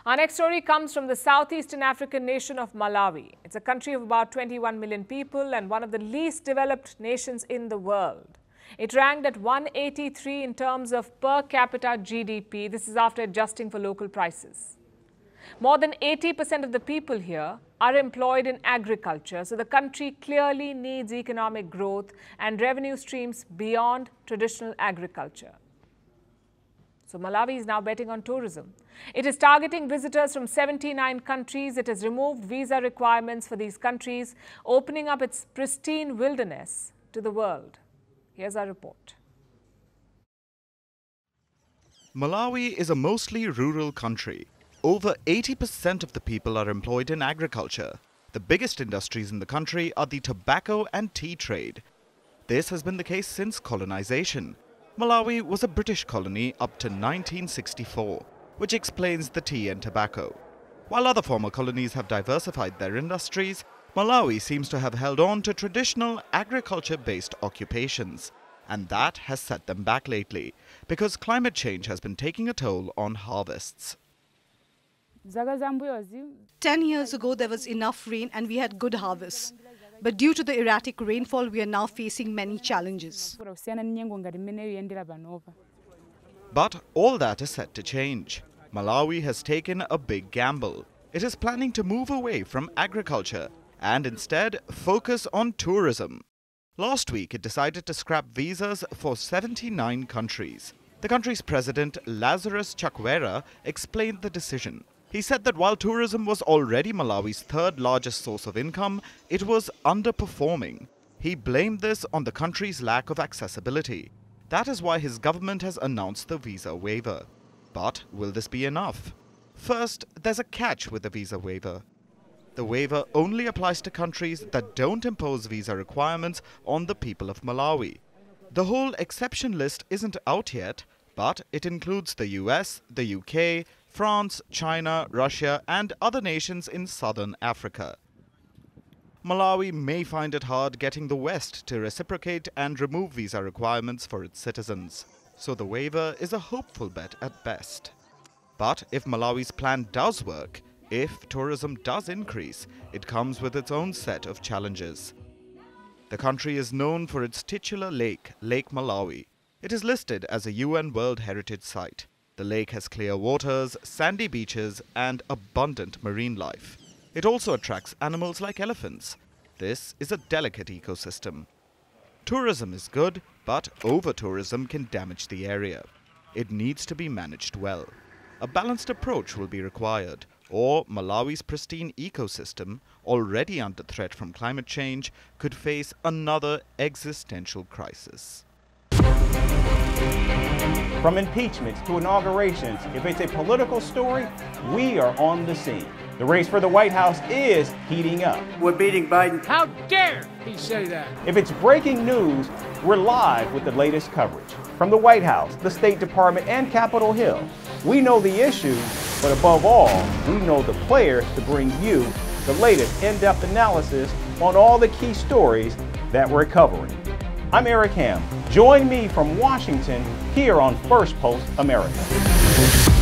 Our next story comes from the southeastern African nation of Malawi. It's a country of about 21 million people and one of the least developed nations in the world. It ranked at 183 in terms of per capita GDP. This is after adjusting for local prices. More than 80% of the people here are employed in agriculture, so the country clearly needs economic growth and revenue streams beyond traditional agriculture. So Malawi is now betting on tourism. It is targeting visitors from 79 countries. It has removed visa requirements for these countries, opening up its pristine wilderness to the world. Here's our report. Malawi is a mostly rural country. Over 80% of the people are employed in agriculture. The biggest industries in the country are the tobacco and tea trade. This has been the case since colonization. Malawi was a British colony up to 1964, which explains the tea and tobacco. While other former colonies have diversified their industries, Malawi seems to have held on to traditional agriculture-based occupations. And that has set them back lately, because climate change has been taking a toll on harvests. 10 years ago, there was enough rain and we had good harvests. But due to the erratic rainfall, we are now facing many challenges. But all that is set to change. Malawi has taken a big gamble. It is planning to move away from agriculture and instead focus on tourism. Last week, it decided to scrap visas for 79 countries. The country's president, Lazarus Chakwera, explained the decision. He said that while tourism was already Malawi's third largest source of income, it was underperforming. He blamed this on the country's lack of accessibility. That is why his government has announced the visa waiver. But will this be enough? First, there's a catch with the visa waiver. The waiver only applies to countries that don't impose visa requirements on the people of Malawi. The whole exception list isn't out yet, but it includes the US, the UK, France, China, Russia, and other nations in southern Africa. Malawi may find it hard getting the West to reciprocate and remove visa requirements for its citizens. So the waiver is a hopeful bet at best. But if Malawi's plan does work, if tourism does increase, it comes with its own set of challenges. The country is known for its titular lake, Lake Malawi. It is listed as a UN World Heritage Site. The lake has clear waters, sandy beaches, and abundant marine life. It also attracts animals like elephants. This is a delicate ecosystem. Tourism is good, but over-tourism can damage the area. It needs to be managed well. A balanced approach will be required, or Malawi's pristine ecosystem, already under threat from climate change, could face another existential crisis. From impeachments to inaugurations, if it's a political story, we are on the scene. The race for the White House is heating up. We're beating Biden. How dare he say that? If it's breaking news, we're live with the latest coverage. From the White House, the State Department, and Capitol Hill, we know the issues, but above all, we know the players to bring you the latest in-depth analysis on all the key stories that we're covering. I'm Eric Ham. Join me from Washington here on Firstpost America.